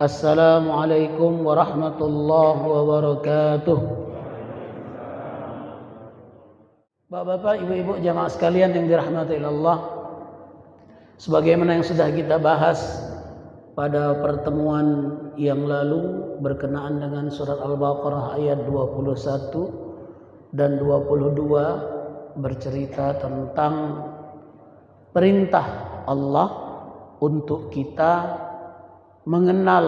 Assalamualaikum warahmatullahi wabarakatuh. Bapak-bapak, ibu-ibu, jamaah sekalian yang dirahmati Allah, sebagaimana yang sudah kita bahas pada pertemuan yang lalu berkenaan dengan surat Al-Baqarah ayat 21 dan 22 bercerita tentang perintah Allah untuk kita mengenal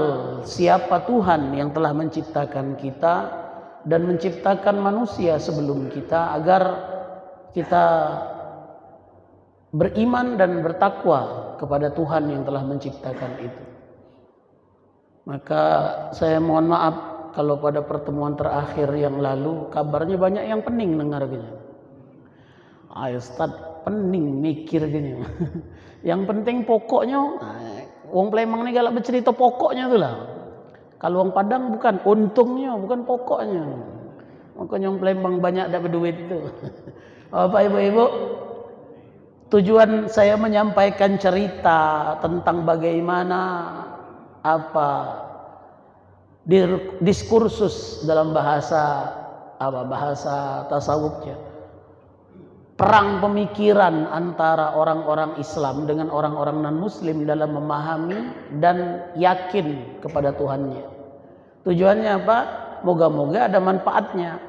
siapa Tuhan yang telah menciptakan kita dan menciptakan manusia sebelum kita, agar kita beriman dan bertakwa kepada Tuhan yang telah menciptakan itu. Maka saya mohon maaf kalau pada pertemuan terakhir yang lalu kabarnya banyak yang pening dengar gini. Ayo Ustaz, pening mikir gini. Yang penting pokoknya, wong Palembang ini galak bercerita pokoknya tu lah. Kalau wong Padang bukan untungnya, bukan pokoknya. Makanya wong Palembang banyak dapat duit itu. Bapak ibu-ibu, tujuan saya menyampaikan cerita tentang bagaimana diskursus dalam bahasa tasawufnya, perang pemikiran antara orang-orang Islam dengan orang-orang non-Muslim dalam memahami dan yakin kepada Tuhannya. Tujuannya apa? Moga-moga ada manfaatnya.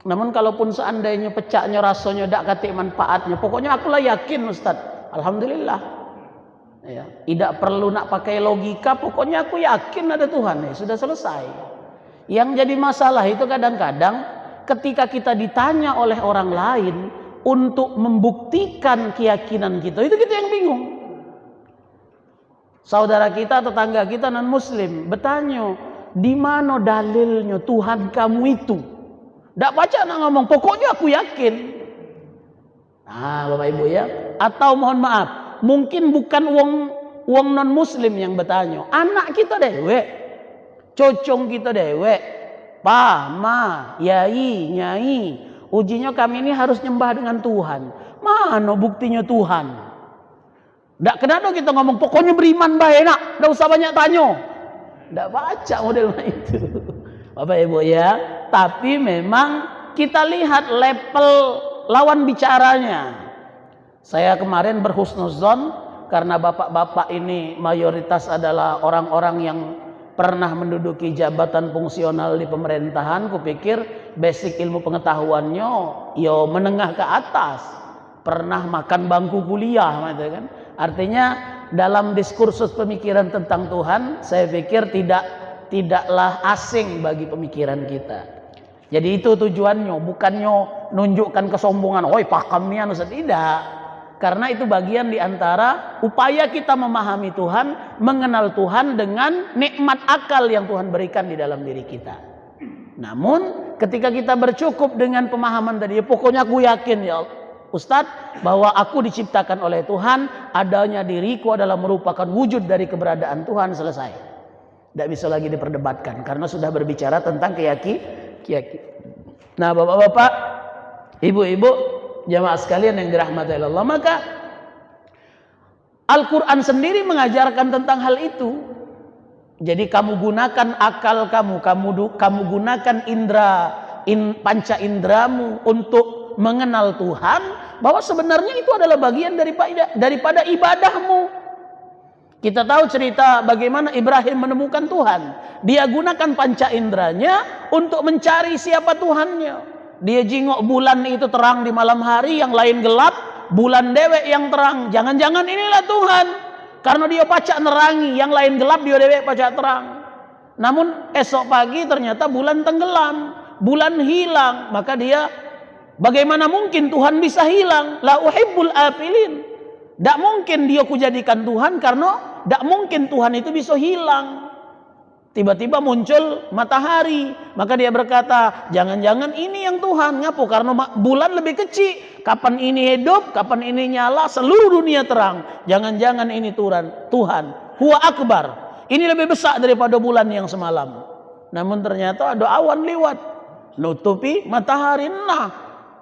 Namun kalaupun seandainya pecahnya rasanya dak katik manfaatnya, pokoknya akulah yakin Ustaz. Alhamdulillah. Ya, tidak perlu nak pakai logika, pokoknya aku yakin ada Tuhan. Ya, sudah selesai. Yang jadi masalah itu kadang-kadang ketika kita ditanya oleh orang lain untuk membuktikan keyakinan kita, itu kita yang bingung. Saudara kita, tetangga kita non-Muslim bertanya, di mana dalilnya Tuhan kamu itu? Ndak baca nak ngomong, pokoknya aku yakin. Nah, Bapak Ibu ya, atau mohon maaf, mungkin bukan wong non-Muslim yang bertanya, anak kita dewek, cocong kita dewek, pa, ma, yai, nyai, ujinya kami ini harus nyembah dengan Tuhan. Mana buktinya Tuhan? Ndak kenapa kita ngomong pokoknya beriman baik nak, ndak usah banyak tanya. Ndak baca model itu. Bapak Ibu ya, tapi memang kita lihat level lawan bicaranya. Saya kemarin berhusnuzon karena bapak-bapak ini mayoritas adalah orang-orang yang pernah menduduki jabatan fungsional di pemerintahan. Kupikir basic ilmu pengetahuannya yo menengah ke atas, pernah makan bangku kuliah gitu kan. Artinya dalam diskursus pemikiran tentang Tuhan, saya pikir tidaklah asing bagi pemikiran kita. Jadi itu tujuannya, bukannya nunjukkan kesombongan, oi paham nih Ustaz, tidak. Karena itu bagian di antara upaya kita memahami Tuhan, mengenal Tuhan dengan nikmat akal yang Tuhan berikan di dalam diri kita. Namun ketika kita bercukup dengan pemahaman tadi, pokoknya aku yakin ya Ustadz bahwa aku diciptakan oleh Tuhan, adanya diriku adalah merupakan wujud dari keberadaan Tuhan, selesai. Tidak bisa lagi diperdebatkan karena sudah berbicara tentang keyakinan. Nah, bapak-bapak, ibu-ibu, jamaah sekalian yang dirahmati Allah, maka Al-Quran sendiri mengajarkan tentang hal itu. Jadi kamu gunakan akal kamu gunakan panca indramu untuk mengenal Tuhan, bahwa sebenarnya itu adalah bagian daripada ibadahmu. Kita tahu cerita bagaimana Ibrahim menemukan Tuhan. Dia gunakan panca inderanya untuk mencari siapa Tuhannya. Dia jingok bulan itu terang di malam hari, yang lain gelap, bulan dewek yang terang. Jangan-jangan inilah Tuhan. Karena dia pacak nerangi, yang lain gelap, dia dewek pacak terang. Namun esok pagi ternyata bulan tenggelam, bulan hilang. Maka dia, bagaimana mungkin Tuhan bisa hilang? La uhibbul afilin. Tak mungkin dia kujadikan Tuhan, karena tak mungkin Tuhan itu bisa hilang. Tiba-tiba muncul matahari, maka dia berkata, jangan-jangan ini yang Tuhan. Ngapa? Karena bulan lebih kecil. Kapan ini hidup, kapan ini nyala, seluruh dunia terang. Jangan-jangan ini Tuhan. Huwa akbar. Ini lebih besar daripada bulan yang semalam. Namun ternyata ada awan lewat, nutupi matahari. Nah,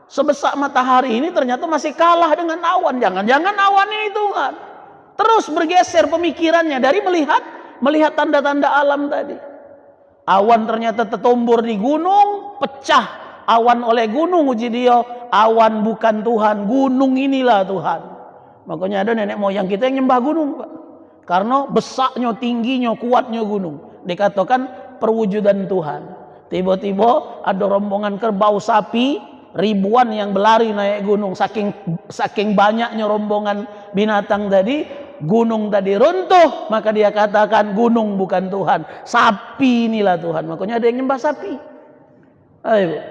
sebesar matahari ini ternyata masih kalah dengan awan. Jangan-jangan awan ini Tuhan. Terus bergeser pemikirannya dari melihat melihat tanda-tanda alam tadi. Awan ternyata tertombor di gunung, pecah awan oleh gunung, uji dia, awan bukan Tuhan, gunung inilah Tuhan. Makanya ada nenek moyang kita yang nyembah gunung, Pak. Karena besarnya, tingginya, kuatnya gunung. Dikatakan perwujudan Tuhan. Tiba-tiba ada rombongan kerbau sapi ribuan yang berlari naik gunung. Saking banyaknya rombongan binatang tadi, gunung tadi runtuh, maka dia katakan gunung bukan Tuhan, sapi inilah Tuhan. Makanya ada yang nyembah sapi. Ayo,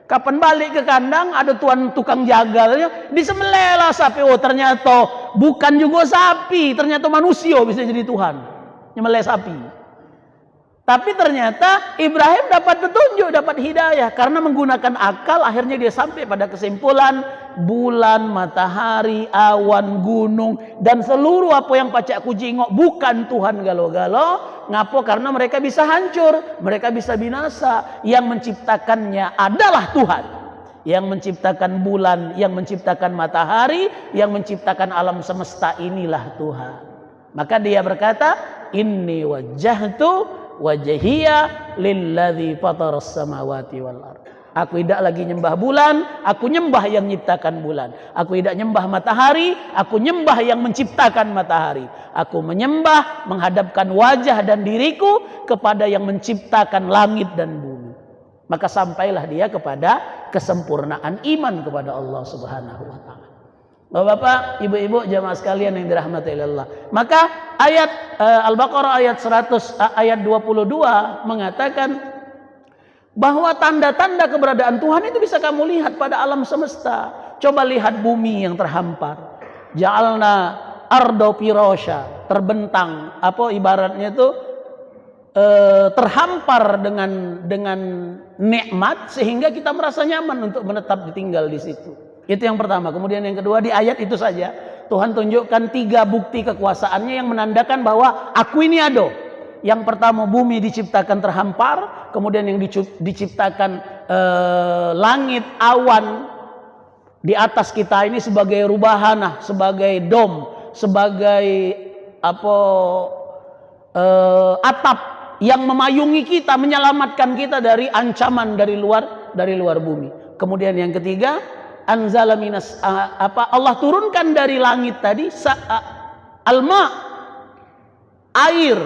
kapan balik ke kandang ada tuan tukang jagalnya, disembelihlah sapi. Oh ternyata bukan juga sapi, ternyata manusia bisa jadi Tuhan, nyembelih sapi. Tapi ternyata Ibrahim dapat petunjuk, dapat hidayah karena menggunakan akal. Akhirnya dia sampai pada kesimpulan bulan, matahari, awan, gunung dan seluruh apa yang pacak ku jingok bukan Tuhan galo-galo. Ngapo? Karena mereka bisa hancur, mereka bisa binasa. Yang menciptakannya adalah Tuhan. Yang menciptakan bulan, yang menciptakan matahari, yang menciptakan alam semesta inilah Tuhan. Maka dia berkata, inni wajjahtu wajhiya lilladzi fataras samawati wal ardh. Aku tidak lagi nyembah bulan, aku nyembah yang menciptakan bulan. Aku tidak nyembah matahari, aku nyembah yang menciptakan matahari. Aku menyembah, menghadapkan wajah dan diriku kepada yang menciptakan langit dan bumi. Maka sampailah dia kepada kesempurnaan iman kepada Allah Subhanahu wa taala. Bapak-bapak, ibu-ibu, jamaah sekalian yang dirahmati Allah. Maka ayat Al-Baqarah ayat 22 mengatakan bahwa tanda-tanda keberadaan Tuhan itu bisa kamu lihat pada alam semesta. Coba lihat bumi yang terhampar. Ja'alna ardo firasya, terbentang, apa ibaratnya itu terhampar dengan nikmat sehingga kita merasa nyaman untuk menetap tinggal di situ. Itu yang pertama. Kemudian yang kedua, di ayat itu saja Tuhan tunjukkan 3 bukti kekuasaannya yang menandakan bahwa aku ini ada. Yang pertama, bumi diciptakan terhampar. Kemudian yang diciptakan langit, awan di atas kita ini sebagai rubahanah, sebagai dom, sebagai atap yang memayungi kita, menyelamatkan kita dari ancaman dari luar bumi. Kemudian yang ketiga, anzala minas Allah turunkan dari langit tadi alma, air.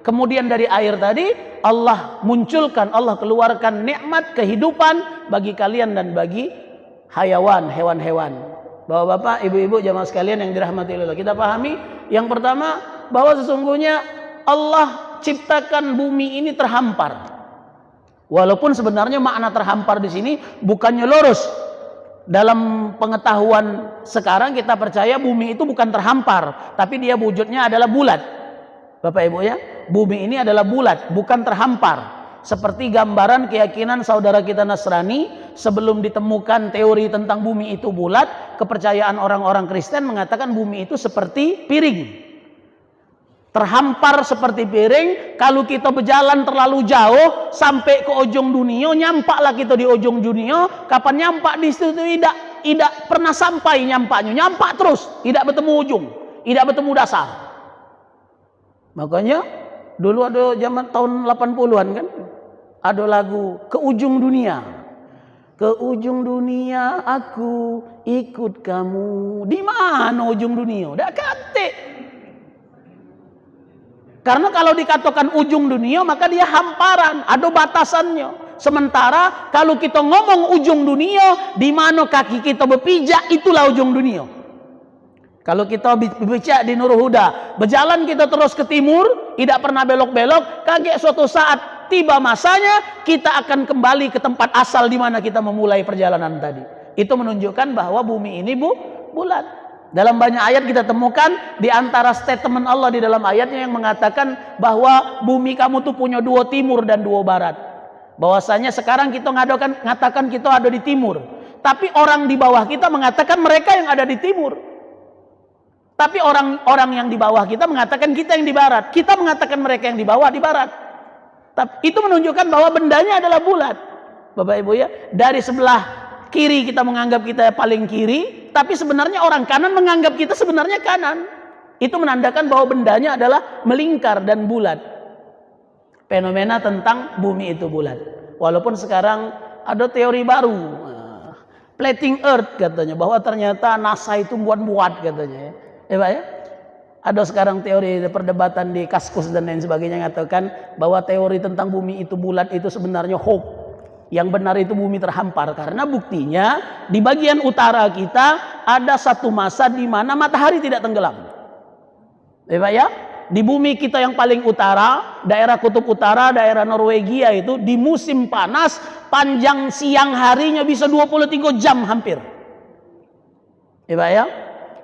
Kemudian dari air tadi Allah munculkan, Allah keluarkan nikmat kehidupan bagi kalian dan bagi hewan-hewan. Bapak-bapak, ibu-ibu, jamaah sekalian yang dirahmati Allah, kita pahami yang pertama bahwa sesungguhnya Allah ciptakan bumi ini terhampar. Walaupun sebenarnya makna terhampar di sini bukannya lurus. Dalam pengetahuan sekarang kita percaya bumi itu bukan terhampar, tapi dia wujudnya adalah bulat. Bapak Ibu ya, bumi ini adalah bulat, bukan terhampar. Seperti gambaran keyakinan saudara kita Nasrani, sebelum ditemukan teori tentang bumi itu bulat, kepercayaan orang-orang Kristen mengatakan bumi itu seperti piring. Terhampar seperti piring. Kalau kita berjalan terlalu jauh sampai ke ujung dunia, nyampaklah kita di ujung dunia. Kapan nyampak di situ tidak pernah sampai nyampaknya, nyampak terus, tidak bertemu ujung, tidak bertemu dasar. Makanya dulu ada zaman tahun 80-an kan, ada lagu Ke Ujung Dunia. Ke ujung dunia aku ikut kamu. Di mana ujung dunia? Dak kate. Karena kalau dikatakan ujung dunia maka dia hamparan, ada batasannya. Sementara kalau kita ngomong ujung dunia, di mana kaki kita berpijak, itulah ujung dunia. Kalau kita berpijak di Nurul Huda, berjalan kita terus ke timur, tidak pernah belok-belok, kaget suatu saat tiba masanya kita akan kembali ke tempat asal di mana kita memulai perjalanan tadi. Itu menunjukkan bahwa bumi ini bulat. Dalam banyak ayat kita temukan di antara statement Allah di dalam ayatnya yang mengatakan bahwa bumi kamu tuh punya 2 timur dan 2 barat. Bahwasanya sekarang kita ngatakan kita ada di timur, tapi orang di bawah kita mengatakan mereka yang ada di timur. Tapi orang yang di bawah kita mengatakan kita yang di barat. Kita mengatakan mereka yang di bawah di barat. Tapi itu menunjukkan bahwa bendanya adalah bulat. Bapak Ibu ya, dari sebelah kiri kita menganggap kita paling kiri, tapi sebenarnya orang kanan menganggap kita sebenarnya kanan. Itu menandakan bahwa bendanya adalah melingkar dan bulat. Fenomena tentang bumi itu bulat. Walaupun sekarang ada teori baru, flattening earth katanya, bahwa ternyata NASA itu buat-buat katanya. Ya Pak ya? Ada sekarang teori perdebatan di Kaskus dan lain sebagainya mengatakan bahwa teori tentang bumi itu bulat itu sebenarnya hoax. Yang benar itu bumi terhampar, karena buktinya di bagian utara kita ada satu masa di mana matahari tidak tenggelam. Ya Pak ya? Di bumi kita yang paling utara, daerah kutub utara, daerah Norwegia itu di musim panas panjang siang harinya bisa 23 jam hampir. Ya Pak ya?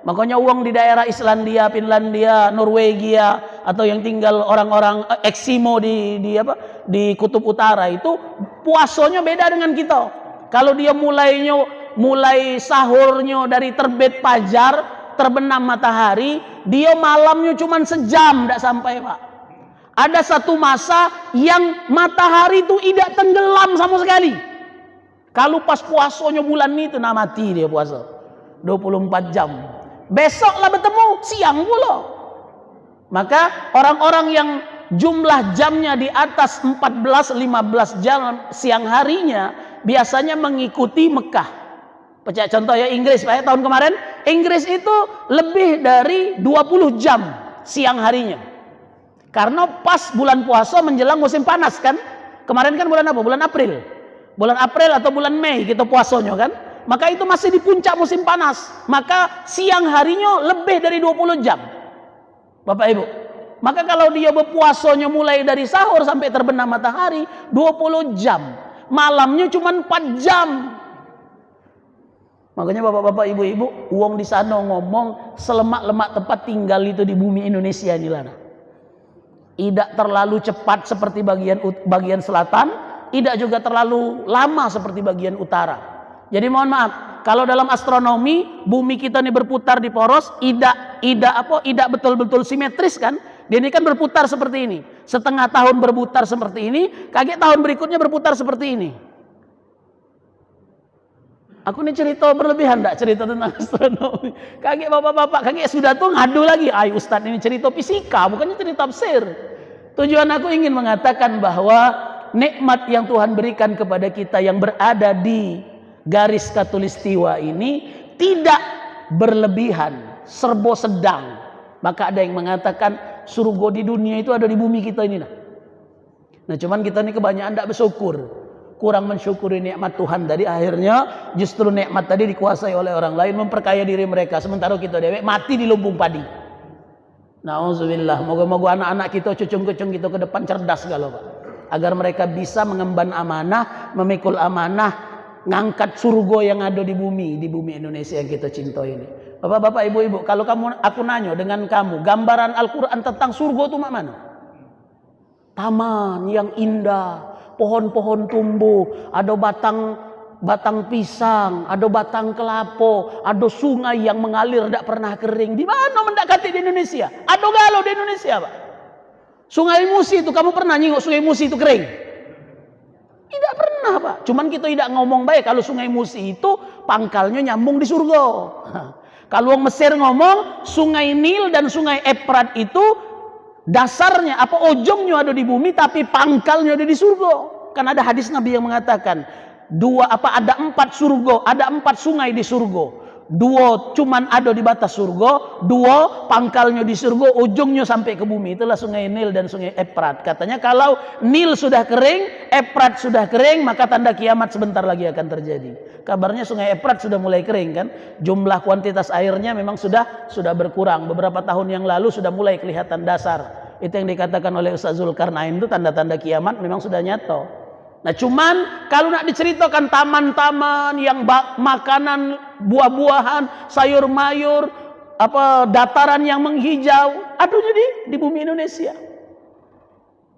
Makanya uang di daerah Islandia, Finlandia, Norwegia atau yang tinggal orang-orang Eksimo di kutub utara itu puasanya beda dengan kita. Kalau dia mulai sahurnya dari terbit fajar, terbenam matahari, dia malamnya cuma sejam tidak sampai Pak. Ada satu masa yang matahari itu tidak tenggelam sama sekali. Kalau pas puasanya bulan itu mati dia puasa 24 jam. Besoklah bertemu siang pula. Maka orang-orang yang jumlah jamnya di atas 14-15 jam siang harinya biasanya mengikuti Mekah. Pecah contoh ya Inggris Pak ya, tahun kemarin Inggris itu lebih dari 20 jam siang harinya. Karena pas bulan puasa menjelang musim panas kan. Kemarin kan bulan apa? Bulan April. Bulan April atau bulan Mei kita puasanya kan. Maka itu masih di puncak musim panas. Maka siang harinya lebih dari 20 jam. Bapak Ibu. Maka kalau dia berpuasanya mulai dari sahur sampai terbenam matahari 20 jam. Malamnya cuma 4 jam. Makanya bapak-bapak, ibu-ibu, uang di sana ngomong selemak-lemak tempat tinggal itu di bumi Indonesia ini lah. Tidak terlalu cepat seperti bagian selatan, tidak juga terlalu lama seperti bagian utara. Jadi mohon maaf, kalau dalam astronomi bumi kita ini berputar di poros, tidak betul-betul simetris kan? Dia ini kan berputar seperti ini. Setengah tahun berputar seperti ini, kaget tahun berikutnya berputar seperti ini. Aku ini cerita berlebihan enggak cerita tentang astronomi. Kaget bapak-bapak, kaget sudah tuh ngadu lagi. Ay Ustadz ini cerita fisika, bukannya cerita tafsir. Tujuan aku ingin mengatakan bahwa nikmat yang Tuhan berikan kepada kita yang berada di garis katulistiwa ini tidak berlebihan, serba sedang. Maka ada yang mengatakan surga di dunia itu ada di bumi kita ini. Nah cuman kita ini kebanyakan tidak bersyukur, kurang mensyukuri nikmat Tuhan tadi. Akhirnya justru nikmat tadi dikuasai oleh orang lain, memperkaya diri mereka, sementara kita dewek mati di lumbung padi. Nauzubillah. Moga-moga anak-anak kita, cucung-cucung kita ke depan cerdas kalau Pak, agar mereka bisa mengemban amanah, memikul amanah, ngangkat surga yang ada di bumi Indonesia yang kita cintai ini. Bapak-bapak, ibu-ibu, kalau aku nanya dengan kamu, gambaran Al-Quran tentang surga itu mana? Taman yang indah, pohon-pohon tumbuh, ada batang pisang, ada batang kelapa, ada sungai yang mengalir tidak pernah kering. Di mana mendekati di Indonesia? Ada galau di Indonesia Pak. Sungai Musi itu, kamu pernah nyingok Sungai Musi itu kering? Tidak pernah Pak. Cuman kita tidak ngomong baik kalau Sungai Musi itu pangkalnya nyambung di surga. Kalau orang Mesir ngomong Sungai Nil dan Sungai Efrat itu dasarnya ujungnya ada di bumi tapi pangkalnya ada di surga. Kan ada hadis Nabi yang mengatakan ada 4 surga, ada 4 sungai di surga. 2 cuman ada di batas surga, 2 pangkalnya di surga, ujungnya sampai ke bumi. Itulah Sungai Nil dan Sungai Efrat. Katanya kalau Nil sudah kering, Efrat sudah kering, maka tanda kiamat sebentar lagi akan terjadi. Kabarnya Sungai Efrat sudah mulai kering kan? Jumlah kuantitas airnya memang sudah berkurang. Beberapa tahun yang lalu sudah mulai kelihatan dasar. Itu yang dikatakan oleh Ustaz Zulkarnain, itu tanda-tanda kiamat memang sudah nyata. Nah cuman kalau nak diceritakan taman-taman yang makanan buah-buahan, sayur mayur, dataran yang menghijau, adanya di bumi Indonesia.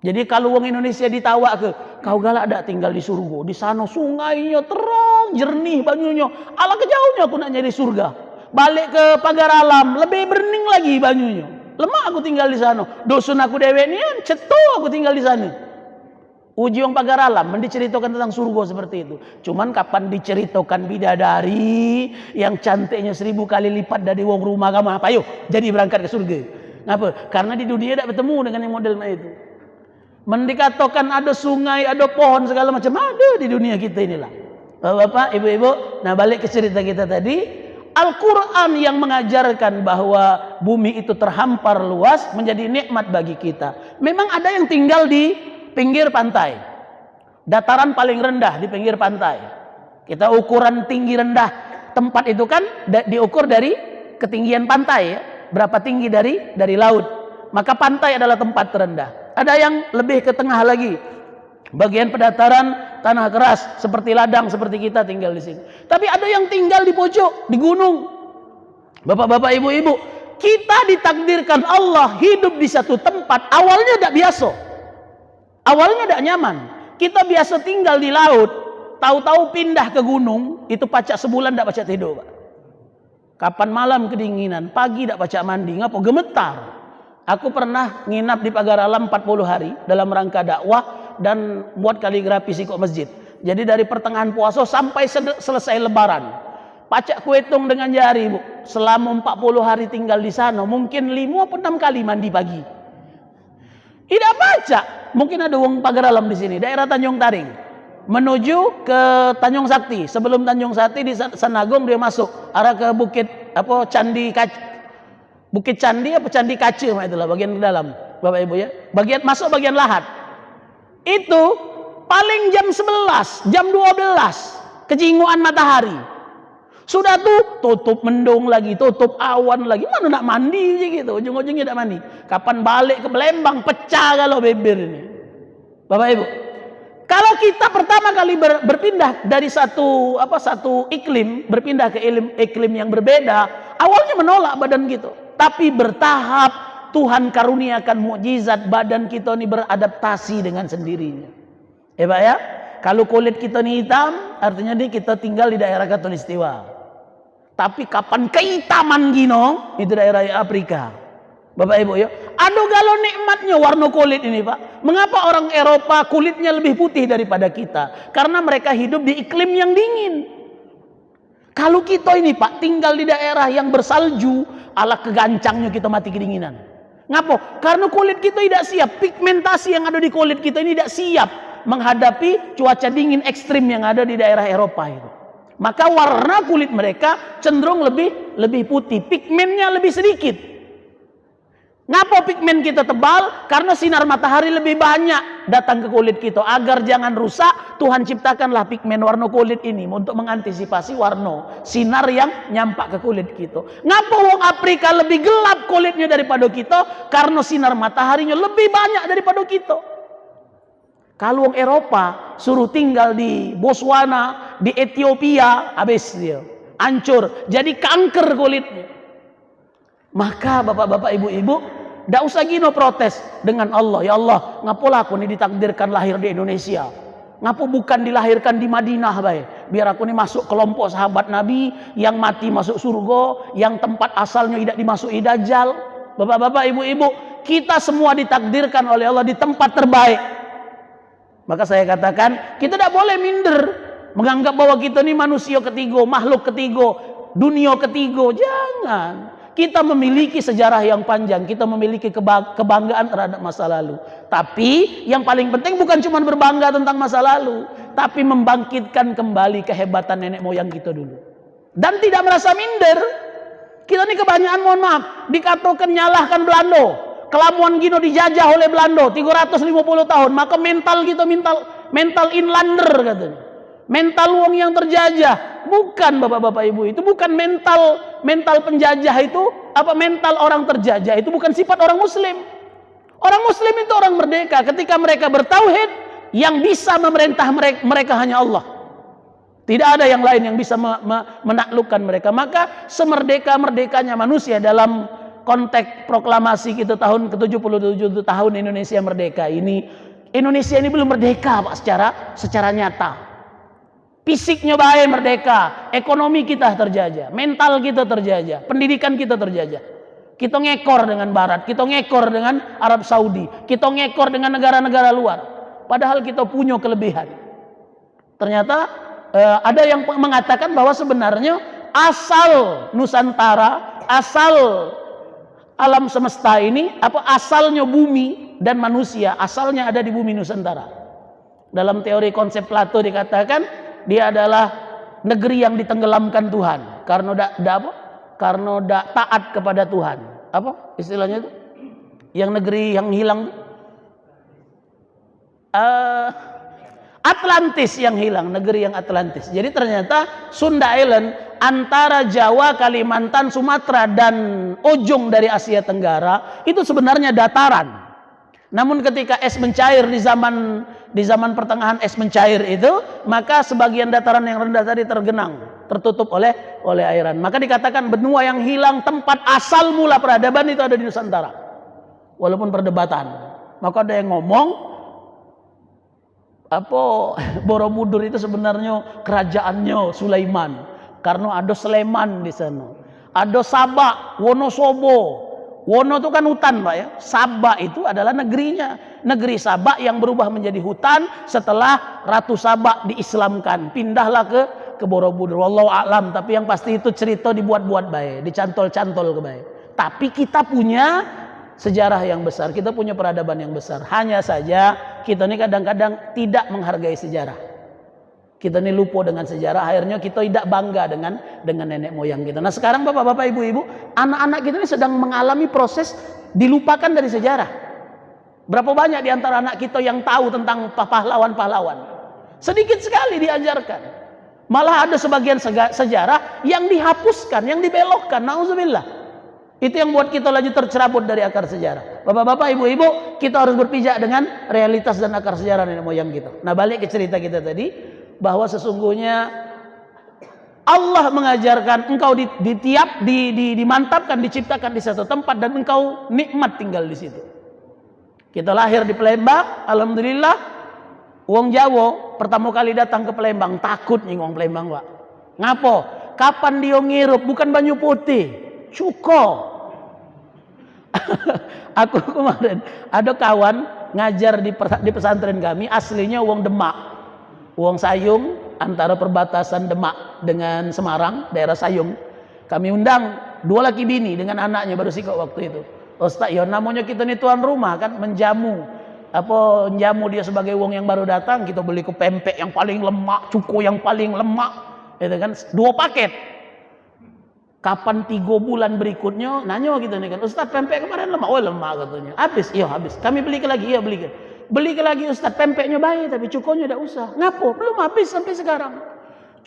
Jadi kalau orang Indonesia ditawa kau galak ada tinggal di surga. Di sana sungainya terang, jernih banyunya. Ala kejauhnya aku nak nyari surga. Balik ke pagar alam, lebih bening lagi banyunya. Lemak aku tinggal di sana. Dosun aku dewe ni ceto aku tinggal di sana. Uji wong pagar alam, mendiceritakan tentang surga seperti itu. Cuman kapan diceritakan bidadari yang cantiknya 1000 kali lipat dari wong rumah kamu, apa yuk jadi berangkat ke surga. Ngapa? Karena di dunia tidak bertemu dengan yang modelnya itu. Mendikatakan ada sungai, ada pohon segala macam, ada di dunia kita inilah. Bapak, ibu-ibu, nah balik ke cerita kita tadi. Al-Quran yang mengajarkan bahwa bumi itu terhampar luas menjadi nikmat bagi kita. Memang ada yang tinggal di pinggir pantai, dataran paling rendah di pinggir pantai. Kita ukuran tinggi rendah tempat itu kan diukur dari ketinggian pantai ya. Berapa tinggi dari laut. Maka pantai adalah tempat terendah. Ada yang lebih ke tengah lagi, bagian pedataran tanah keras seperti ladang, seperti kita tinggal di sini. Tapi ada yang tinggal di pojok, di gunung. Bapak-bapak, ibu-ibu, kita ditakdirkan Allah hidup di satu tempat. Awalnya tidak biasa, awalnya tidak nyaman. Kita biasa tinggal di laut, tahu-tahu pindah ke gunung, itu pacak sebulan tidak pacak tidur, Pak. Kapan malam kedinginan, pagi tidak pacak mandi, ngapa gemetar. Aku pernah nginap di pagar alam 40 hari dalam rangka dakwah dan buat kaligrafi sikok masjid. Jadi dari pertengahan puasa sampai selesai lebaran. Pacak kuhitung dengan jari, Bu. Selama 40 hari tinggal di sana, mungkin 5 atau 6 kali mandi pagi. Tidak pacak. Mungkin ada wong pagar alam di sini, daerah Tanjung Taring. Menuju ke Tanjung Sakti. Sebelum Tanjung Sakti di Sanagung dia masuk arah ke Bukit apa Candi Bukit Candi apa Candi Kaca, itulah bagian dalam, Bapak Ibu ya. Bagian masuk bagian lahat. Itu paling jam 11, jam 12 kecinguan matahari. Sudah tuh tutup mendung lagi, tutup awan lagi. Mana nak mandi gitu, ujung-ujungnya tidak mandi. Kapan balik ke Palembang pecah kalau bibir ini. Bapak Ibu, kalau kita pertama kali berpindah dari satu iklim, berpindah ke iklim yang berbeda, awalnya menolak badan gitu. Tapi bertahap Tuhan karuniakan mukjizat, badan kita ini beradaptasi dengan sendirinya. Pak ya, kalau kulit kita ini hitam, artinya nih kita tinggal di daerah Khatulistiwa. Tapi kapan kehitaman gino, itu daerah Afrika. Bapak Ibu ya, aduh galau nikmatnya warna kulit ini, Pak. Mengapa orang Eropa kulitnya lebih putih daripada kita? Karena mereka hidup di iklim yang dingin. Kalau kita ini, Pak, tinggal di daerah yang bersalju, ala kegancangnya kita mati kedinginan. Ngapa? Karena kulit kita tidak siap, pigmentasi yang ada di kulit kita ini tidak siap menghadapi cuaca dingin ekstrim yang ada di daerah Eropa itu. Maka warna kulit mereka cenderung lebih putih, pigmennya lebih sedikit. Ngapa pigmen kita tebal? Karena sinar matahari lebih banyak datang ke kulit kita. Agar jangan rusak, Tuhan ciptakanlah pigmen warna kulit ini untuk mengantisipasi warna sinar yang nyampak ke kulit kita. Ngapa wong Afrika lebih gelap kulitnya daripada kita? Karena sinar mataharinya lebih banyak daripada kita. Kalau wong Eropa suruh tinggal di Botswana, di Ethiopia, habis dia, hancur, jadi kanker kulitnya. Maka bapak-bapak, ibu-ibu, tidak usah gino protes dengan Allah. Ya Allah, ngapalah aku ini ditakdirkan lahir di Indonesia? Ngapa bukan dilahirkan di Madinah, baik? Biar aku ini masuk kelompok sahabat Nabi yang mati masuk surga, yang tempat asalnya tidak dimasuki Dajjal. Bapak-bapak, ibu-ibu, kita semua ditakdirkan oleh Allah di tempat terbaik. Maka saya katakan, kita tidak boleh minder menganggap bahwa kita ini manusia ketiga, makhluk ketiga, dunia ketiga. Jangan. Kita memiliki sejarah yang panjang, kita memiliki kebanggaan terhadap masa lalu. Tapi yang paling penting bukan cuma berbangga tentang masa lalu, tapi membangkitkan kembali kehebatan nenek moyang kita dulu. Dan tidak merasa minder. Kita ini kebanyakan, mohon maaf, dikatakan nyalahkan Belanda. Kelamuan Gino dijajah oleh Belanda 350 tahun, maka mental kita mental inlander katanya. Mental wong yang terjajah. Bukan bapak-bapak ibu, itu bukan mental penjajah itu, mental orang terjajah itu bukan sifat orang muslim. Orang muslim itu orang merdeka. Ketika mereka bertauhid, yang bisa memerintah mereka hanya Allah. Tidak ada yang lain yang bisa menaklukkan mereka. Maka semerdeka-merdekanya manusia dalam konteks proklamasi kita tahun ke-77 tahun Indonesia merdeka ini, Indonesia ini belum merdeka, Pak, secara nyata. Fisiknya baik merdeka, ekonomi kita terjajah, mental kita terjajah, pendidikan kita terjajah. Kita ngekor dengan Barat, kita ngekor dengan Arab Saudi, kita ngekor dengan negara-negara luar. padahal kita punya kelebihan. Ternyata ada yang mengatakan bahwa sebenarnya asal Nusantara, asal alam semesta ini, asalnya bumi dan manusia, asalnya ada di bumi Nusantara. Dalam teori konsep Plato dikatakan dia adalah negeri yang ditenggelamkan Tuhan karena taat kepada Tuhan. Apa istilahnya itu? Yang negeri yang hilang, Atlantis yang hilang, negeri yang Atlantis. Jadi ternyata Sunda Island antara Jawa, Kalimantan, Sumatera dan ujung dari Asia Tenggara itu sebenarnya dataran. Namun ketika es mencair di zaman pertengahan es mencair itu, maka sebagian dataran yang rendah tadi tergenang, tertutup oleh airan. Maka dikatakan benua yang hilang tempat asal mula peradaban itu ada di Nusantara. Walaupun perdebatan. Maka ada yang ngomong Borobudur itu sebenarnya kerajaannya Sulaiman karena ada Sleman di sana, ada Sabak, Wonosobo. Wono itu kan hutan, Pak ya. Sabak itu adalah negerinya, negeri Sabak yang berubah menjadi hutan setelah Ratu Sabak diislamkan, pindahlah ke Borobudur. Wallahu a'lam, tapi yang pasti itu cerita dibuat-buat baik, dicantol-cantol ke baik. Tapi kita punya sejarah yang besar, kita punya peradaban yang besar. Hanya saja kita ini kadang-kadang tidak menghargai sejarah. Kita ini lupa dengan sejarah, akhirnya kita tidak bangga dengan nenek moyang kita. Nah sekarang bapak-bapak, ibu-ibu, anak-anak kita ini sedang mengalami proses dilupakan dari sejarah. Berapa banyak di antara anak kita yang tahu tentang pahlawan-pahlawan? Sedikit sekali diajarkan. Malah ada sebagian sejarah yang dihapuskan, yang dibelokkan. Nauzubillah. Itu yang buat kita lagi tercerabut dari akar sejarah. Bapak-bapak, ibu-ibu, kita harus berpijak dengan realitas dan akar sejarah nenek moyang kita. Nah, balik ke cerita kita tadi, bahwa sesungguhnya Allah mengajarkan engkau dimantapkan, diciptakan di satu tempat dan engkau nikmat tinggal di situ. Kita lahir di Palembang, alhamdulillah. Wong Jawa pertama kali datang ke Palembang takut nih wong Palembang, Pak. Ngapo? Kapan dia ngirup? Bukan banyu putih, cuko. Aku kemarin ada kawan ngajar di pesantren kami, aslinya wong Demak, wong Sayung, antara perbatasan Demak dengan Semarang, daerah Sayung. Kami undang 2 laki bini dengan anaknya baru sikok waktu itu. Ustaz, ya namanya kita ini tuan rumah kan, menjamu dia sebagai wong yang baru datang. Kita beli ke pempek yang paling lemak, cuko yang paling lemak, itu kan 2 paket. Kapan 3 bulan berikutnya nanya gitu nih kan, Ustaz pempek kemarin lemak, oh lemak katanya. Habis, iya habis. Kami beli lagi, iya beli lagi Ustaz, pempeknya baik tapi cukonya tidak usah. Ngapo? Belum habis sampai sekarang.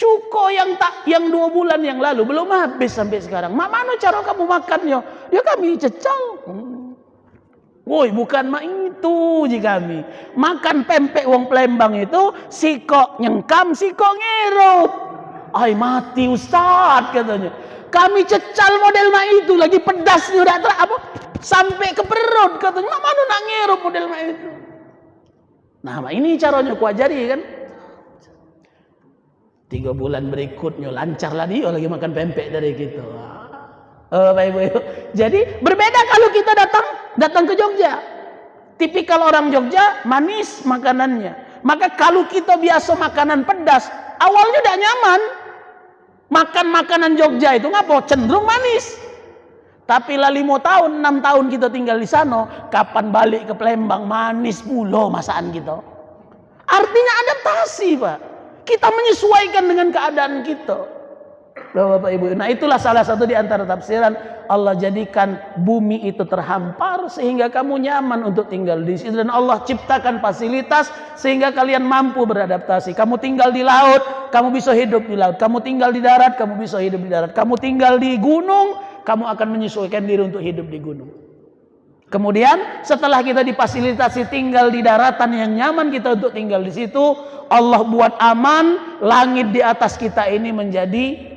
Cuko yang 2 bulan yang lalu belum habis sampai sekarang. Mak mana cara kamu makannya? Ya kami cecal. Woi, bukan mak itu jika kami makan pempek wong Palembang itu sikok nyengkam, sikok ngirup. Ay mati Ustaz katanya. Kami cecal model mak itu lagi pedasnya udah sampai ke perut katanya. Mak mana nak ngirup model mak itu. Nah, ini caranya ku ajari kan. 3 bulan berikutnya lancar lah dia lagi makan pempek dari gitu. Bapak Ibu. Jadi berbeda kalau kita datang ke Jogja. Tipikal orang Jogja manis makanannya. Maka kalau kita biasa makanan pedas, awalnya udah nyaman. Makan makanan Jogja itu ngapa? Cenderung manis. Tapi lah 5 tahun, 6 tahun kita tinggal di sana, kapan balik ke Palembang manis pula masakan kita. Artinya adaptasi, Pak. Kita menyesuaikan dengan keadaan kita. Bapak Ibu. Nah, itulah salah satu di antara tafsiran Allah jadikan bumi itu terhampar sehingga kamu nyaman untuk tinggal di situ, dan Allah ciptakan fasilitas sehingga kalian mampu beradaptasi. Kamu tinggal di laut, kamu bisa hidup di laut. Kamu tinggal di darat, kamu bisa hidup di darat. Kamu tinggal di gunung, kamu akan menyesuaikan diri untuk hidup di gunung. Kemudian setelah kita difasilitasi tinggal di daratan yang nyaman kita untuk tinggal di situ, Allah buat aman, langit di atas kita ini menjadi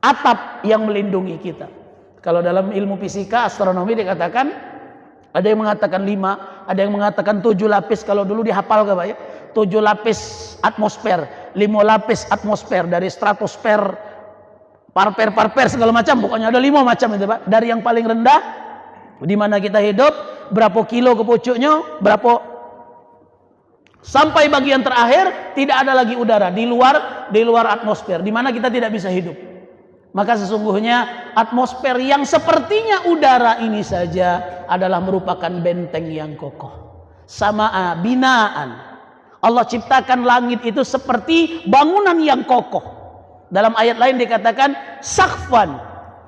atap yang melindungi kita. Kalau dalam ilmu fisika, astronomi dikatakan, ada yang mengatakan 5, ada yang mengatakan 7 lapis. Kalau dulu dihafal ke Pak ya, 7 lapis atmosfer, 5 lapis atmosfer, dari stratosfer, parper segala macam, pokoknya ada 5 macam itu Pak. Dari yang paling rendah di mana kita hidup, berapa kilo ke pucuknya, berapa Sampai bagian terakhir tidak ada lagi udara di luar atmosfer, di mana kita tidak bisa hidup. Maka sesungguhnya atmosfer yang sepertinya udara ini saja adalah merupakan benteng yang kokoh. Sama binaan. Allah ciptakan langit itu seperti bangunan yang kokoh. Dalam ayat lain dikatakan sakfan,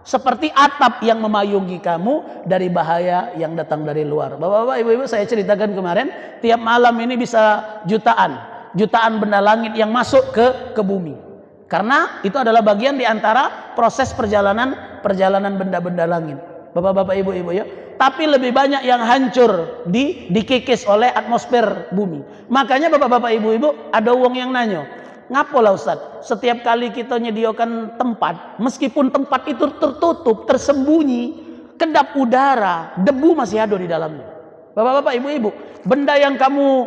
seperti atap yang memayungi kamu dari bahaya yang datang dari luar. Bapak-bapak, ibu-ibu, saya ceritakan kemarin, tiap malam ini bisa jutaan benda langit yang masuk ke bumi. Karena itu adalah bagian di antara proses perjalanan benda-benda langit. Bapak-bapak, ibu-ibu ya. Tapi lebih banyak yang hancur dikikis oleh atmosfer bumi. Makanya bapak-bapak, ibu-ibu, ada wong yang nanya, ngapalah Ustaz, setiap kali kita menyediakan tempat, meskipun tempat itu tertutup, tersembunyi, kedap udara, debu masih ada di dalamnya. Bapak-bapak, ibu-ibu, benda yang kamu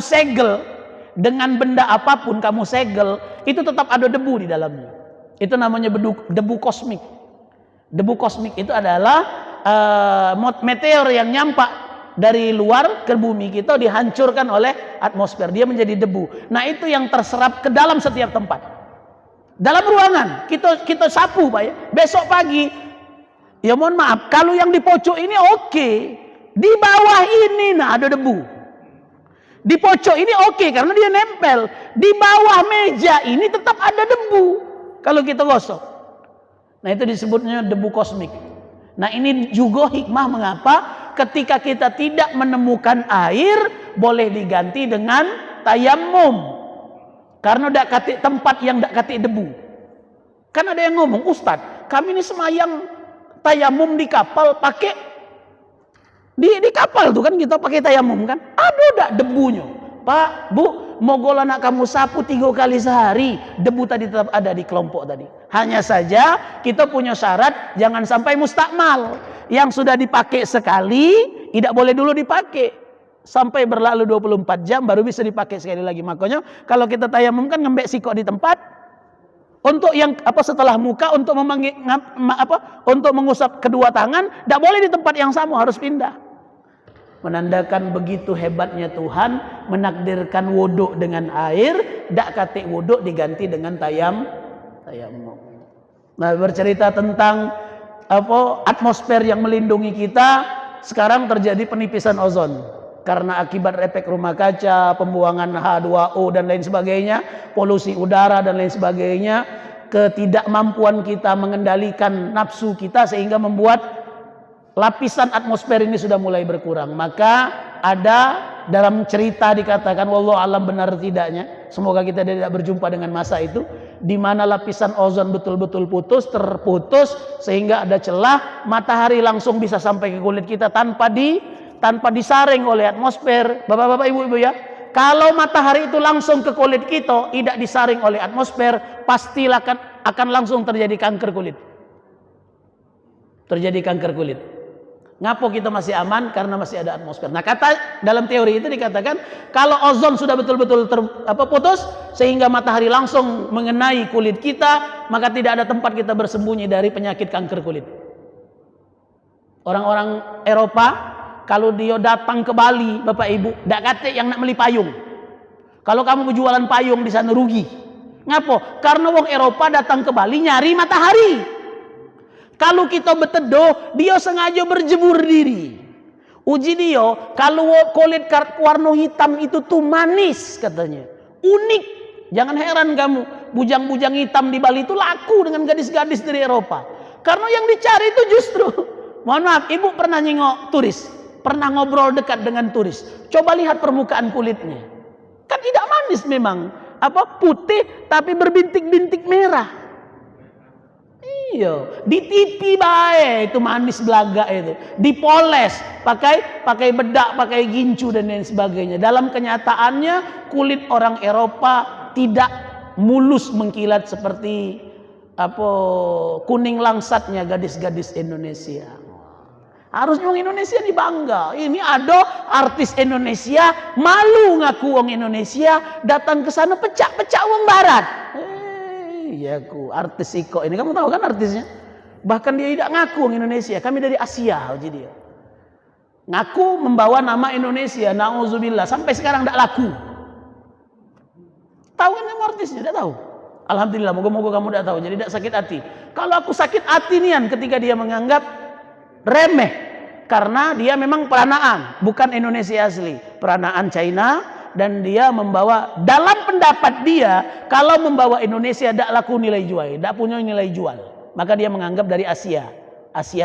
segel dengan benda apapun kamu segel, itu tetap ada debu di dalamnya. Itu namanya debu kosmik. Debu kosmik itu adalah meteor yang nyampak dari luar ke bumi kita, dihancurkan oleh atmosfer, dia menjadi debu. Nah, itu yang terserap ke dalam setiap tempat. Dalam ruangan kita sapu, Pak ya. Besok pagi, ya mohon maaf, kalau yang di pojok ini oke, di bawah ini nah ada debu. Di pojok ini oke karena dia nempel. Di bawah meja ini tetap ada debu kalau kita gosok. Nah, itu disebutnya debu kosmik. Nah, ini juga hikmah mengapa ketika kita tidak menemukan air, boleh diganti dengan tayamum. Karena dak katik tempat yang dak katik debu. Kan ada yang ngomong, Ustadz, kami ini semayang tayamum di kapal pakai di kapal tuh kan kita pakai tayamum kan? Ada dak debunya? Pak, Bu, mogol anak kamu sapu 3 kali sehari, debu tadi tetap ada di kelompok tadi. Hanya saja kita punya syarat, jangan sampai mustakmal. Yang sudah dipakai sekali, tidak boleh dulu dipakai. Sampai berlalu 24 jam baru bisa dipakai sekali lagi. Makanya kalau kita tayamum kan ngembek sikok di tempat. Untuk yang setelah muka, untuk untuk mengusap kedua tangan, tidak boleh di tempat yang sama, harus pindah. Menandakan begitu hebatnya Tuhan menakdirkan wudhu dengan air, dak katik wudhu diganti dengan tayamum. Nah, bercerita tentang atmosfer yang melindungi kita, sekarang terjadi penipisan ozon karena akibat efek rumah kaca, pembuangan H2O dan lain sebagainya, polusi udara dan lain sebagainya, ketidakmampuan kita mengendalikan nafsu kita sehingga membuat lapisan atmosfer ini sudah mulai berkurang. Maka ada dalam cerita dikatakan, wallahu alam benar tidaknya, semoga kita tidak berjumpa dengan masa itu, di mana lapisan ozon betul-betul terputus sehingga ada celah, matahari langsung bisa sampai ke kulit kita tanpa disaring oleh atmosfer. Bapak-bapak, ibu-ibu ya, kalau matahari itu langsung ke kulit kita, tidak disaring oleh atmosfer, pasti akan langsung terjadi kanker kulit. Ngapo kita masih aman? Karena masih ada atmosfer. Nah, kata dalam teori itu dikatakan kalau ozon sudah betul-betul putus sehingga matahari langsung mengenai kulit kita, maka tidak ada tempat kita bersembunyi dari penyakit kanker kulit. Orang-orang Eropa kalau dia datang ke Bali, Bapak Ibu, dak kate yang nak beli payung. Kalau kamu berjualan payung di sana rugi. Ngapo? Karena wong Eropa datang ke Bali nyari matahari. Kalau kita betedoh, dia sengaja berjemur diri. Uji dia, kalau kulit warna hitam itu tuh manis katanya. Unik. Jangan heran kamu, bujang-bujang hitam di Bali itu laku dengan gadis-gadis dari Eropa. Karena yang dicari itu justru, mohon maaf, ibu pernah nyengok turis, pernah ngobrol dekat dengan turis. Coba lihat permukaan kulitnya. Kan tidak manis memang. Putih tapi berbintik-bintik merah. Iya, di TV bae itu manis belaga itu, dipoles, pakai bedak, pakai gincu dan lain sebagainya. Dalam kenyataannya kulit orang Eropa tidak mulus mengkilat seperti kuning langsatnya gadis-gadis Indonesia. Harusnya orang Indonesia ini bangga. Ini ada artis Indonesia malu ngaku orang Indonesia, datang ke sana pecah-pecah orang Barat. Iya, artis Iko ini kamu tahu kan artisnya? Bahkan dia tidak ngaku orang Indonesia. Kami dari Asia, jadi dia. Ngaku membawa nama Indonesia, na'udzubillah, sampai sekarang tidak laku. Tahu kan kamu artisnya? Tidak tahu. Alhamdulillah, moga-moga kamu tidak tahu, jadi tidak sakit hati. Kalau aku sakit hati nian ketika dia menganggap remeh, karena dia memang peranaan, bukan Indonesia asli, peranaan China, dan dia membawa, dalam pendapat dia, kalau membawa Indonesia tidak laku nilai jual, tidak punya nilai jual, maka dia menganggap dari Asia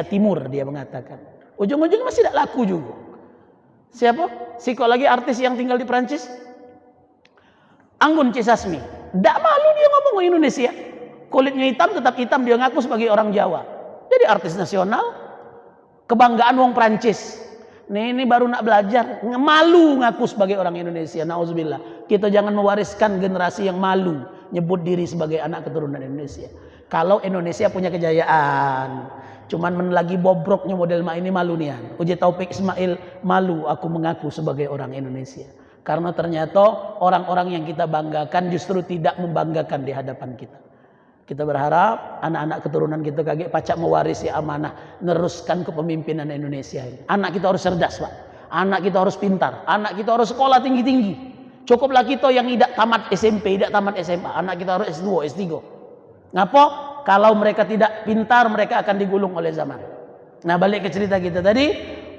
Timur, dia mengatakan. Ujung-ujungnya masih tidak laku juga. Siapa? Siko lagi artis yang tinggal di Perancis, Anggun C. Sasmi. Tidak malu dia ngomong Indonesia. Kulitnya hitam tetap hitam, dia ngaku sebagai orang Jawa. Jadi artis nasional, kebanggaan wong Perancis. Ini baru nak belajar, malu ngaku sebagai orang Indonesia. Nauzubillah. Kita jangan mewariskan generasi yang malu nyebut diri sebagai anak keturunan Indonesia. Kalau Indonesia punya kejayaan, cuman lagi bobroknya model mak ini malu nian. Uji Taufik Ismail malu aku mengaku sebagai orang Indonesia. Karena ternyata orang-orang yang kita banggakan justru tidak membanggakan di hadapan kita. Kita berharap anak-anak keturunan kita kaget pacak mewarisi amanah, neruskan kepemimpinan Indonesia ini. Anak kita harus cerdas, Pak. Anak kita harus pintar. Anak kita harus sekolah tinggi-tinggi. Cukuplah kita yang tidak tamat SMP, tidak tamat SMA. Anak kita harus S2, S3. Ngapa? Kalau mereka tidak pintar, mereka akan digulung oleh zaman. Nah, balik ke cerita kita tadi,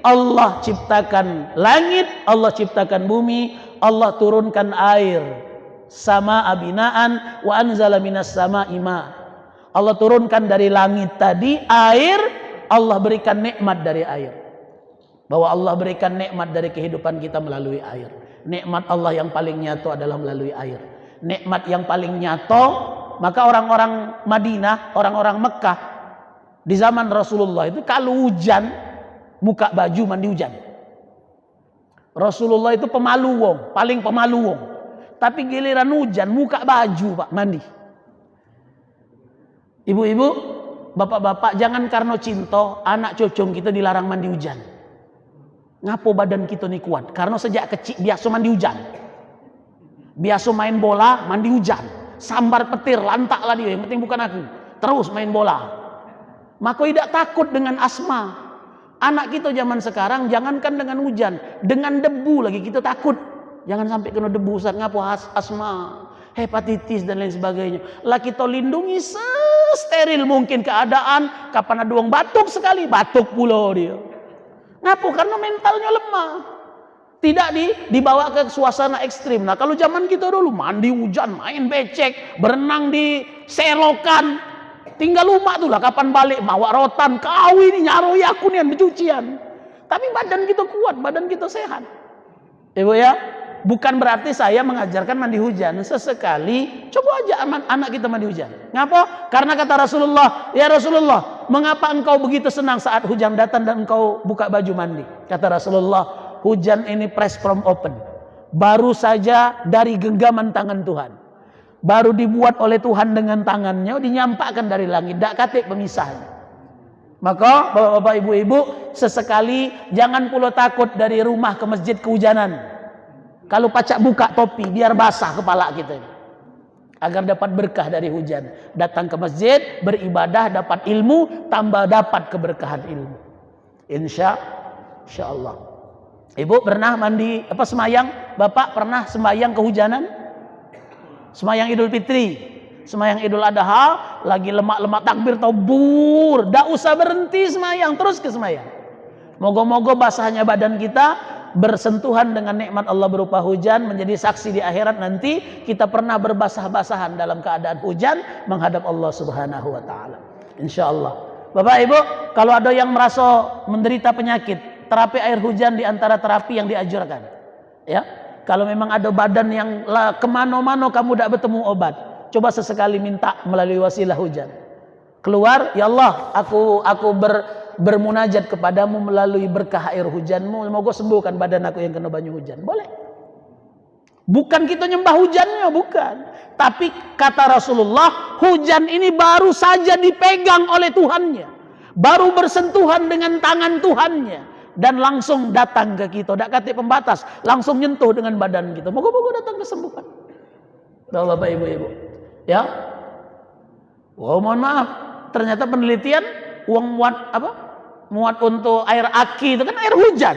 Allah ciptakan langit, Allah ciptakan bumi, Allah turunkan air, sama abinaan wa anzala minas sama'i ma. Allah turunkan dari langit tadi air, Allah berikan nikmat dari air. Bahwa Allah berikan nikmat dari kehidupan kita melalui air. Nikmat Allah yang paling nyata adalah melalui air. Nikmat yang paling nyata, maka orang-orang Madinah, orang-orang Mekah di zaman Rasulullah itu kalau hujan, buka baju mandi hujan. Rasulullah itu pemalu wong, paling pemalu wong. Tapi giliran hujan, buka baju Pak, mandi. Ibu-ibu, bapak-bapak, jangan karena cinta anak cocong kita dilarang mandi hujan. Ngapo badan kita nih kuat? Karena sejak kecil biasa mandi hujan. Biasa main bola, mandi hujan. Sambar petir, lantaklah dia, yang penting bukan aku. Terus main bola. Maka tidak takut dengan asma. Anak kita zaman sekarang jangankan dengan hujan, dengan debu lagi kita takut. Jangan sampai kena debu, Ustaz, ngapo asma, hepatitis dan lain sebagainya. Lah kita lindungi steril mungkin keadaan. Kapan ada orang batuk sekali, batuk pula dia. Ngapo? Karena mentalnya lemah. Tidak dibawa ke suasana ekstrim. Nah, kalau zaman kita dulu mandi hujan, main becek, berenang di selokan. Tinggal rumah tuh lah, kapan balik mawa rotan, kau ini nyaroi aku nih bercucian. Tapi badan kita kuat, badan kita sehat. Ibu ya, bukan berarti saya mengajarkan mandi hujan. Sesekali coba aja anak kita mandi hujan. Ngapa? Karena kata Rasulullah, ya Rasulullah, mengapa engkau begitu senang saat hujan datang dan engkau buka baju mandi? Kata Rasulullah, hujan ini press from open. Baru saja dari genggaman tangan Tuhan. Baru dibuat oleh Tuhan dengan tangannya, dinyampakkan dari langit. Tak katik pemisahnya. Maka bapak-bapak, ibu-ibu, sesekali jangan pula takut dari rumah ke masjid kehujanan. Kalau pacak buka topi, biar basah kepala kita. Agar dapat berkah dari hujan. Datang ke masjid, beribadah, dapat ilmu, tambah dapat keberkahan ilmu. Insya Allah. Ibu pernah mandi, semayang? Bapak pernah sembayang kehujanan? Semayang Idul Fitri, semayang Idul Adha, lagi lemak-lemak takbir tobur, dak usah berhenti semayang, terus ke semayang. Moga-moga basahnya badan kita bersentuhan dengan nikmat Allah berupa hujan, menjadi saksi di akhirat nanti kita pernah berbasah-basahan dalam keadaan hujan menghadap Allah Subhanahu wa taala. Insyaallah. Bapak Ibu, kalau ada yang merasa menderita penyakit, terapi air hujan di antara terapi yang dianjurkan. Ya. Kalau memang ada badan yang kemana-mana kamu tidak bertemu obat, coba sesekali minta melalui wasilah hujan. Keluar, ya Allah, aku bermunajat kepadamu melalui berkah air hujanmu, semoga sembuhkan badan aku yang kena banyu hujan. Boleh. Bukan kita nyembah hujannya, bukan. Tapi kata Rasulullah, hujan ini baru saja dipegang oleh Tuhannya. Baru bersentuhan dengan tangan Tuhannya. Dan langsung datang ke kita, tidak kata pembatas, langsung nyentuh dengan badan kita. Moga-moga datang kesembuhan. Bapak ibu-ibu, ya. Wow, mohon maaf, ternyata penelitian uang muat untuk air aki itu kan air hujan.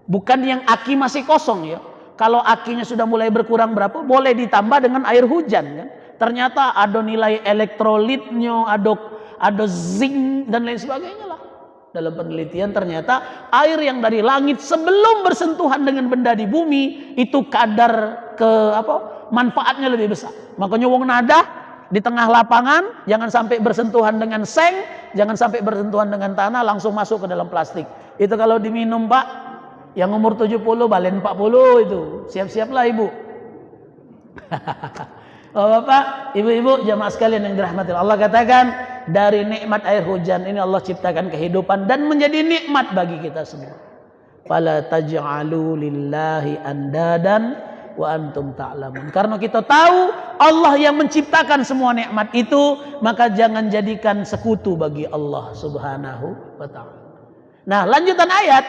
Bukan yang aki masih kosong ya. Kalau akinya sudah mulai berkurang berapa, boleh ditambah dengan air hujan kan. Ternyata ada nilai elektrolitnya, ada zinc dan lain sebagainya lah. Dalam penelitian ternyata air yang dari langit sebelum bersentuhan dengan benda di bumi itu kadar manfaatnya lebih besar. Makanya wong nada di tengah lapangan jangan sampai bersentuhan dengan seng, jangan sampai bersentuhan dengan tanah langsung masuk ke dalam plastik. Itu kalau diminum Pak, yang umur 70 balen 40 itu. Siap-siaplah Ibu. Bapak, Ibu-ibu, jamaah sekalian yang dirahmati Allah, katakan dari nikmat air hujan ini Allah ciptakan kehidupan dan menjadi nikmat bagi kita semua. Fala taj'alu lillahi andadan wa antum ta'lamun. Karena kita tahu Allah yang menciptakan semua nikmat itu, maka jangan jadikan sekutu bagi Allah Subhanahu wa taala. Nah, lanjutan ayat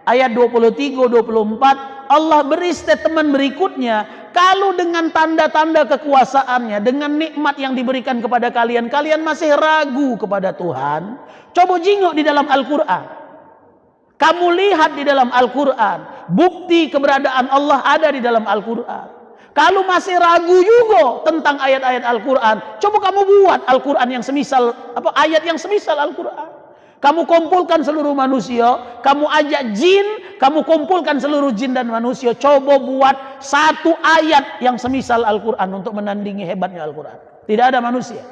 23 24 Allah beri statement berikutnya, kalau dengan tanda-tanda kekuasaannya, dengan nikmat yang diberikan kepada kalian, kalian masih ragu kepada Tuhan, coba jingok di dalam Al-Quran. Kamu lihat di dalam Al-Quran, bukti keberadaan Allah ada di dalam Al-Quran. Kalau masih ragu juga tentang ayat-ayat Al-Quran, coba kamu buat Al-Quran yang semisal, ayat yang semisal Al-Quran. Kamu kumpulkan seluruh manusia, kamu ajak jin, kamu kumpulkan seluruh jin dan manusia, coba buat satu ayat yang semisal Al-Quran untuk menandingi hebatnya Al-Quran. Tidak ada manusia.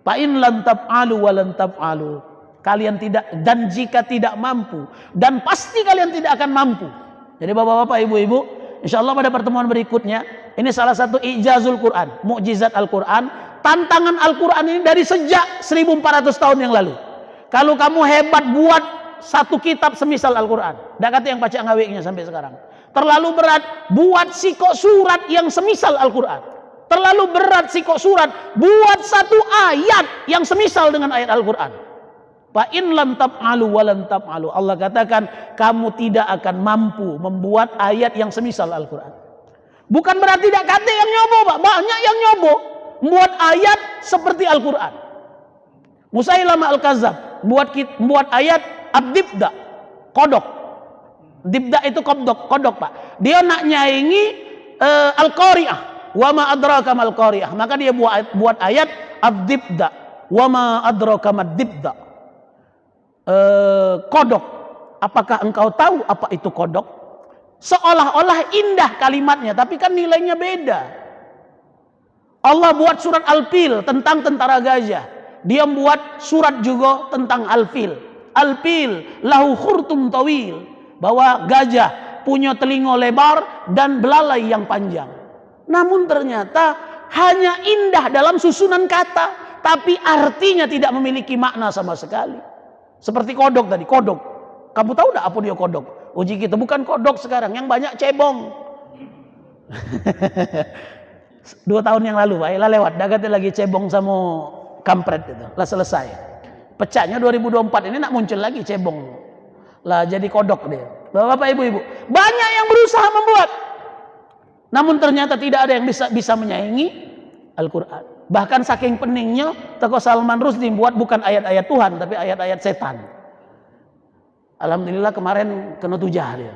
Fa in lam taf'alu wa lan taf'alu. Kalian tidak, dan jika tidak mampu, dan pasti kalian tidak akan mampu. Jadi bapak-bapak, ibu-ibu, insyaallah pada pertemuan berikutnya, ini salah satu ijazul Quran, mukjizat Al-Quran, tantangan Al-Quran ini dari sejak 1400 tahun yang lalu. Kalau kamu hebat buat satu kitab semisal Al-Quran, tidak kata yang baca ngawiknya sampai sekarang. Terlalu berat buat sikok surat yang semisal Al-Quran. Terlalu berat sikok surat buat satu ayat yang semisal dengan ayat Al-Quran. Fa in lam taf'alu wa lan taf'alu. Allah katakan kamu tidak akan mampu membuat ayat yang semisal Al-Quran. Bukan berarti tidak kata yang nyobo, Pak. Banyak yang nyobo membuat ayat seperti Al-Quran. Musailamah Al-Kadzdzab buat ayat ad-dibda, kodok. Dibda itu kodok Pak. Dia nak nyaingi Al-Qari'ah. Wa ma adraka mal Qari'ah. Maka dia buat ayat ad-dibda. Wa ma adraka mad dibda. Kodok. Apakah engkau tahu apa itu kodok? Seolah-olah indah kalimatnya, tapi kan nilainya beda. Allah buat surat Al-Fil tentang tentara gajah. Dia membuat surat juga tentang Al-Fil. Al-Fil lahu khurtum tawil, bahwa gajah punya telinga lebar dan belalai yang panjang. Namun ternyata hanya indah dalam susunan kata, tapi artinya tidak memiliki makna sama sekali. Seperti kodok tadi, kodok. Kamu tahu enggak apa dia kodok? Uji kita bukan kodok sekarang, yang banyak cebong. 2 tahun yang lalu, Pak, lewat. Dagatnya lagi cebong sama kampret itu, lah selesai. Pecahnya 2024 ini nak muncul lagi cebong. Lah jadi kodok dia. Bapak ibu-ibu, banyak yang berusaha membuat. Namun ternyata tidak ada yang bisa menyaingi Al-Quran. Bahkan saking peningnya, Tokoh Salman Rushdie buat bukan ayat-ayat Tuhan, tapi ayat-ayat setan. Alhamdulillah kemarin kena tujah dia.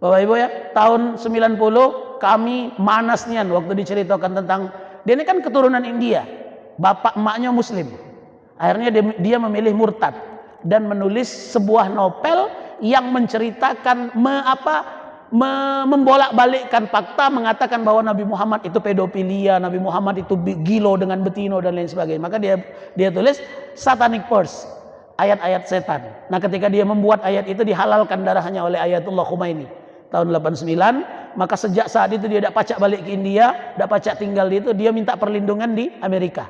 Bapak ibu ya, tahun 90 kami manasnya waktu diceritakan tentang, dia ini kan keturunan India. Bapak emaknya Muslim. Akhirnya dia memilih murtad dan menulis sebuah novel yang menceritakan membolak-balikkan fakta, mengatakan bahwa Nabi Muhammad itu pedofilia, Nabi Muhammad itu gilo dengan betino dan lain sebagainya. Maka dia tulis Satanic Verse, ayat-ayat setan. Nah, ketika dia membuat ayat itu dihalalkan darahnya oleh Ayatullah Khomeini tahun 89, maka sejak saat itu dia tidak pacak balik ke India, tidak pacak tinggal di itu, dia minta perlindungan di Amerika.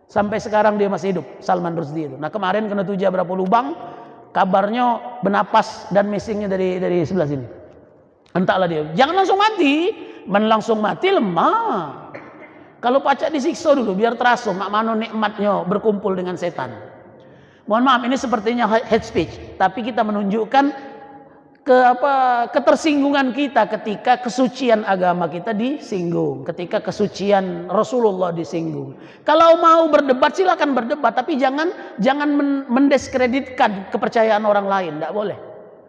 Sampai sekarang dia masih hidup, Salman Rushdie itu. Nah, kemarin kena tujah berapa lubang, kabarnya bernapas dan missingnya dari sebelah sini. Entahlah dia. Jangan langsung mati, langsung mati lemah. Kalau pacak disiksa dulu biar terasa mak mano nikmatnya berkumpul dengan setan. Mohon maaf, ini sepertinya hate speech, tapi kita menunjukkan ketersinggungan kita ketika kesucian agama kita disinggung, ketika kesucian Rasulullah disinggung. Kalau mau berdebat silakan berdebat, tapi jangan mendiskreditkan kepercayaan orang lain, tidak boleh.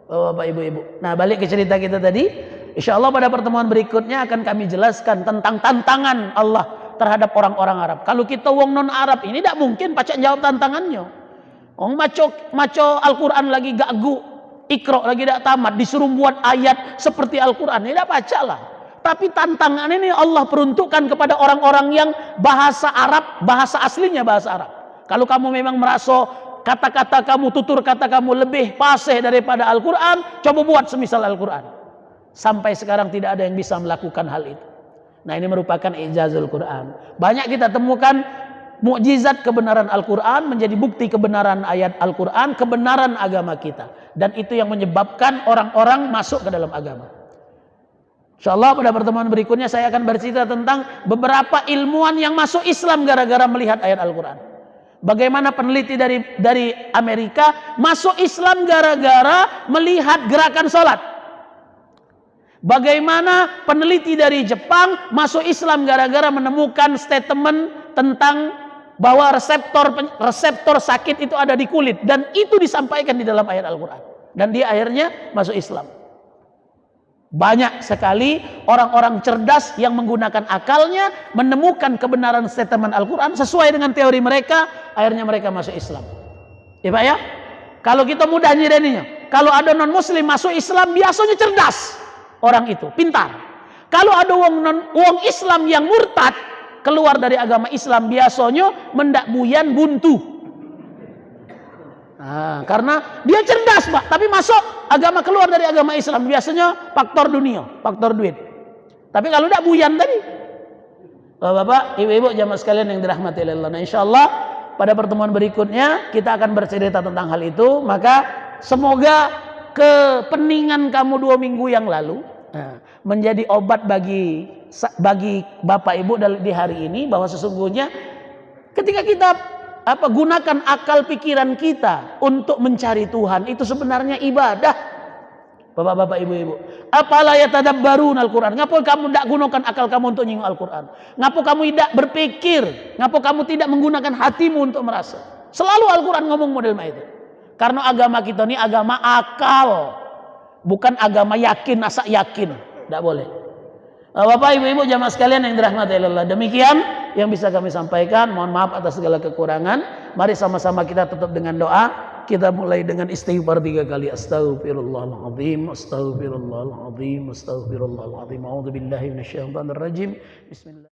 Bapak Ibu-ibu. Nah, balik ke cerita kita tadi. Insya Allah pada pertemuan berikutnya akan kami jelaskan tentang tantangan Allah terhadap orang-orang Arab. Kalau kita wong non Arab ini tidak mungkin pacak jawab tantangannya. Wong maco Al-Quran lagi gak gu, Iqra lagi tidak tamat, disuruh buat ayat seperti Al-Quran, tidak pacak lah. Tapi tantangan ini Allah peruntukkan kepada orang-orang yang bahasa Arab, bahasa aslinya bahasa Arab. Kalau kamu memang merasa kata-kata kamu, tutur kata kamu lebih fasih daripada Al-Quran, coba buat semisal Al-Quran. Sampai sekarang tidak ada yang bisa melakukan hal itu. Nah, ini merupakan ijazul Quran. Banyak kita temukan mukjizat kebenaran Al-Quran menjadi bukti kebenaran ayat Al-Quran, kebenaran agama kita. Dan itu yang menyebabkan orang-orang masuk ke dalam agama. InsyaAllah pada pertemuan berikutnya saya akan bercerita tentang beberapa ilmuwan yang masuk Islam gara-gara melihat ayat Al-Quran. Bagaimana peneliti dari Amerika masuk Islam gara-gara melihat gerakan sholat. Bagaimana peneliti dari Jepang masuk Islam gara-gara menemukan statement tentang bahwa reseptor sakit itu ada di kulit. Dan itu disampaikan di dalam ayat Al-Quran. Dan dia akhirnya masuk Islam. Banyak sekali orang-orang cerdas yang menggunakan akalnya menemukan kebenaran statement Al-Quran sesuai dengan teori mereka, akhirnya mereka masuk Islam. Ya Pak ya? Kalau kita mudah nyireninya, kalau ada non-muslim masuk Islam biasanya cerdas orang itu, pintar. Kalau ada wong Islam yang murtad keluar dari agama Islam biasanya mendak buyan buntu. Nah, karena dia cerdas Pak, tapi masuk agama, keluar dari agama Islam biasanya faktor dunia, faktor duit. Tapi kalau tidak buyan tadi. Bapak, ibu-ibu, jamaah sekalian yang dirahmati Allah. Nah, insyaallah pada pertemuan berikutnya kita akan bercerita tentang hal itu. Maka semoga kepeningan kamu 2 minggu yang lalu menjadi obat bagi Bapak Ibu di hari ini, bahwa sesungguhnya ketika kita gunakan akal pikiran kita untuk mencari Tuhan, itu sebenarnya ibadah. Bapak-bapak, ibu-ibu, apala yatadabbarun Al-Quran? Ngapa kamu tidak gunakan akal kamu untuk nyinggung Al-Quran? Ngapa kamu tidak berpikir? Ngapa kamu tidak menggunakan hatimu untuk merasa? Selalu Al-Quran ngomong model itu. Karena agama kita ini agama akal, bukan agama yakin, asa yakin. Tidak boleh. Bapak, ibu-ibu, jamaah sekalian yang dirahmati Allah, demikian yang bisa kami sampaikan. Mohon maaf atas segala kekurangan. Mari sama-sama kita tutup dengan doa. Kita mulai dengan istighfar 3 kali. Astaghfirullahaladzim, astaghfirullahaladzim, astaghfirullahaladzim. A'udzubillahi minasyaitonir rajim. Bismillah.